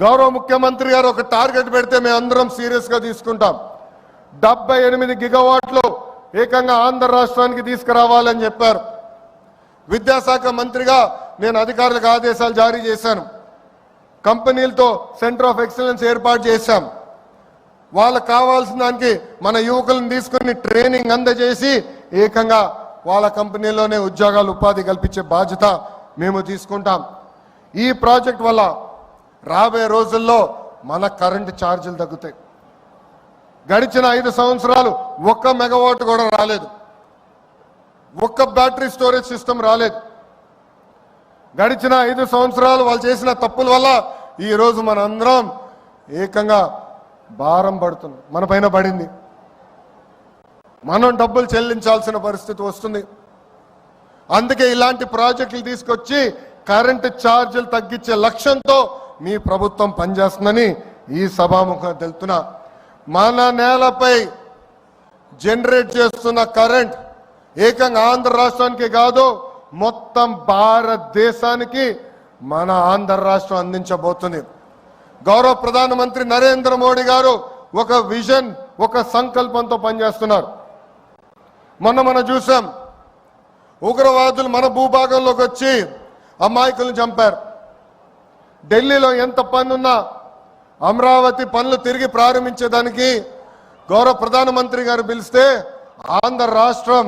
గౌరవ ముఖ్యమంత్రి గారు ఒక టార్గెట్ పెడితే మేము అందరం సీరియస్ గా తీసుకుంటాం. 78 గిగావాట్లు ఏకంగా ఆంధ్ర రాష్ట్రానికి తీసుకురావాలని చెప్పారు. విద్యాశాఖ మంత్రిగా నేను అధికారులకు ఆదేశాలు జారీ చేశాను. కంపెనీలతో సెంటర్ ఆఫ్ ఎక్సలెన్స్ ఏర్పాటు చేశాం. వాళ్ళకు కావాల్సిన దానికి మన యువకులను తీసుకుని ట్రైనింగ్ అందజేసి ఏకంగా వాళ్ళ కంపెనీలోనే ఉద్యోగాలు ఉపాధి కల్పించే బాధ్యత మేము తీసుకుంటాం. ఈ ప్రాజెక్ట్ వల్ల రాబోయే రోజుల్లో మన కరెంటు ఛార్జీలు తగ్గుతాయి. గడిచిన 5 సంవత్సరాలు 1 మెగావాట్ కూడా రాలేదు. 1 బ్యాటరీ స్టోరేజ్ సిస్టమ్ రాలేదు. గడిచిన 5 సంవత్సరాలు వాళ్ళు చేసిన తప్పుల వల్ల ఈరోజు మనందరం ఏకంగా భారం పడుతుంది, మన పైన పడింది. మనం డబ్బులు చెల్లించాల్సిన పరిస్థితి వస్తుంది. అందుకే ఇలాంటి ప్రాజెక్టులు తీసుకొచ్చి కరెంటు ఛార్జీలు తగ్గించే లక్ష్యంతో మీ ప్రభుత్వం పనిచేస్తుందని ఈ సభాముఖంగా తెలుపుతున్నా. మన నేలపై జనరేట్ చేస్తున్న కరెంట్ ఏకంగా ఆంధ్ర రాష్ట్రానికి కాదు, మొత్తం భారతదేశానికి మన ఆంధ్ర రాష్ట్రం అందించబోతుంది. గౌరవ ప్రధానమంత్రి నరేంద్ర మోడీ గారు ఒక విజన్, ఒక సంకల్పంతో పనిచేస్తున్నారు. మనం చూసాం, ఉగ్రవాదులు మన భూభాగంలోకి వచ్చి అమాయకులను చంపారు. ఢిల్లీలో ఎంత పనున్నా అమరావతి పనులు తిరిగి ప్రారంభించేదానికి గౌరవ ప్రధానమంత్రి గారు పిలిస్తే ఆంధ్ర రాష్ట్రం,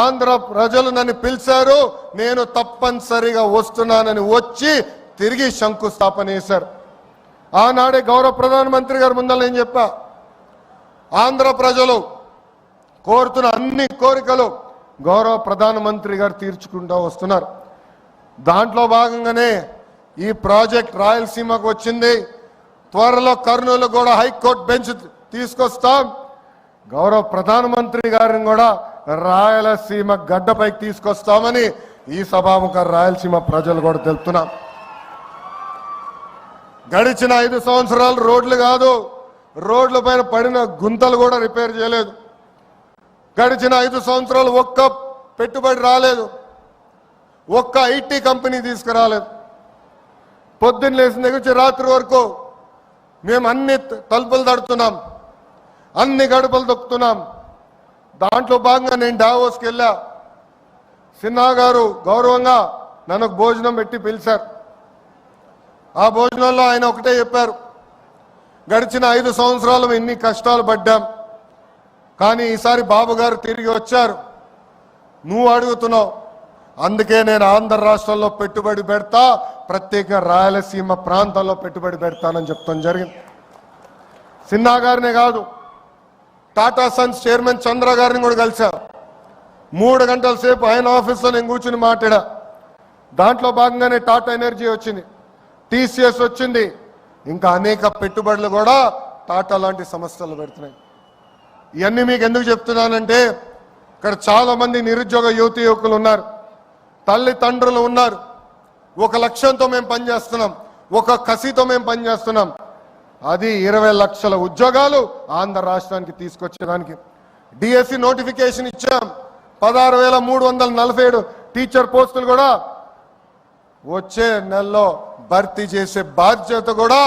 ఆంధ్ర ప్రజలు నన్ను పిలిచారు, నేను తప్పనిసరిగా వస్తున్నానని వచ్చి తిరిగి శంకుస్థాపన చేశారు. ఆనాడే గౌరవ ప్రధానమంత్రి గారు ముందర నేను చెప్పా, ఆంధ్ర ప్రజలు కోరుతున్న అన్ని కోరికలు గౌరవ ప్రధానమంత్రి గారు తీర్చుకుంటూ వస్తున్నారు. దాంట్లో భాగంగానే ఈ ప్రాజెక్ట్ రాయలసీమకు వచ్చింది. త్వరలో కర్నూలు కూడా హైకోర్టు బెంచ్ తీసుకొస్తాం. గౌరవ ప్రధానమంత్రి గారిని కూడా రాయలసీమ గడ్డపైకి తీసుకొస్తామని ఈ సభాముఖ రాయలసీమ ప్రజలు కూడా తెలుపుతున్నాం. గడిచిన 5 సంవత్సరాలు రోడ్లు కాదు, రోడ్ల పైన పడిన గుంతలు కూడా రిపేర్ చేయలేదు. గడిచిన 5 సంవత్సరాలు 1 పెట్టుబడి రాలేదు, 1 ఐటీ కంపెనీ తీసుకురాలేదు. పొద్దున్న లేచిన దగ్గర నుంచి రాత్రి వరకు మేము అన్ని తలుపులు తడుతున్నాం, అన్ని గడపలు తొక్కుతున్నాం. దాంట్లో భాగంగా నేను డావోస్కి వెళ్ళా. సిన్హా గారు గౌరవంగా నన్ను భోజనం పెట్టి పిలిచారు. ఆ భోజనంలో ఆయన ఒకటే చెప్పారు, గడిచిన 5 సంవత్సరాలు ఎన్ని కష్టాలు పడ్డాం, కానీ ఈసారి బాబు గారు తిరిగి వచ్చారు, నువ్వు అడుగుతున్నావు, అందుకే నేను ఆంధ్ర రాష్ట్రంలో పెట్టుబడి పెడతా, ప్రత్యేక రాయలసీమ ప్రాంతాల్లో పెట్టుబడి పెడతానని చెప్తాం జరిగింది. సిన్హా గారినే కాదు, టాటా సన్స్ చైర్మన్ చంద్ర గారిని కూడా కలిశారు. 3 గంటల సేపు ఆయన ఆఫీస్లో నేను కూర్చుని మాట్లాడా. దాంట్లో భాగంగానే టాటా ఎనర్జీ వచ్చింది, టీసీఎస్ వచ్చింది, ఇంకా అనేక పెట్టుబడులు కూడా టాటా లాంటి సంస్థలు పెడుతున్నాయి. ఇవన్నీ మీకు ఎందుకు చెప్తున్నానంటే, ఇక్కడ చాలా మంది నిరుద్యోగ యువతి యువకులు ఉన్నారు, తల్లిదండ్రులు ఉన్నారు. ఒక లక్ష్యంతో మేము పనిచేస్తున్నాం, ఒక కసితో మేము పనిచేస్తున్నాం. అది 20 లక్షల ఉద్యోగాలు ఆంధ్ర రాష్ట్రానికి తీసుకొచ్చడానికి. డిఎస్సి నోటిఫికేషన్ ఇచ్చాం, 16,347 టీచర్ పోస్టులు కూడా వచ్చే నెలలో భర్తీ చేసే బాధ్యత కూడా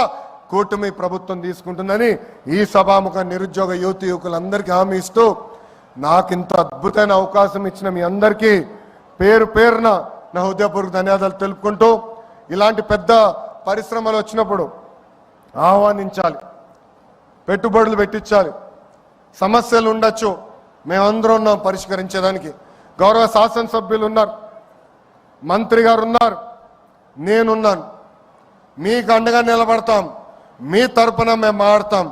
కూటమి ప్రభుత్వం తీసుకుంటుందని ఈ సభాముఖ నిరుద్యోగ యువతి యువకులందరికీ హామీ ఇస్తూ, నాకు ఇంత అద్భుతమైన అవకాశం ఇచ్చిన మీ అందరికీ పేరు పేరున నా హృదయపూర్వక ధన్యవాదాలు తెలుపుకుంటూ, ఇలాంటి పెద్ద పరిశ్రమలు వచ్చినప్పుడు ఆహ్వానించాలి, పెట్టుబడులు పెట్టించాలి. సమస్యలు ఉండొచ్చు, మేమందరం ఉన్నాం పరిష్కరించేదానికి. గౌరవ శాసనసభ్యులు ఉన్నారు, మంత్రి గారు ఉన్నారు, నేనున్నాను. మీకు అండగా నిలబడతాం, మీ తరపున మేము మాడతాం.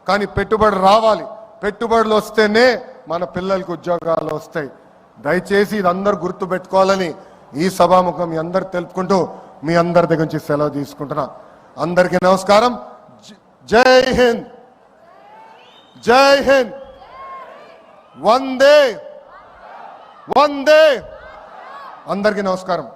కానీ పెట్టుబడి రావాలి, పెట్టుబడులు వస్తేనే మన పిల్లలకు ఉద్యోగాలు వస్తాయి. దయచేసి ఇది అందరూ గుర్తు పెట్టుకోవాలని ఈ సభాముఖం మీ అందరు తెలుపుకుంటూ మీ అందరి దగ్గర నుంచి సెలవు తీసుకుంటున్నా. అందరికీ నమస్కారం. జై హింద్, జై హింద్, వందే వందే. అందరికీ నమస్కారం.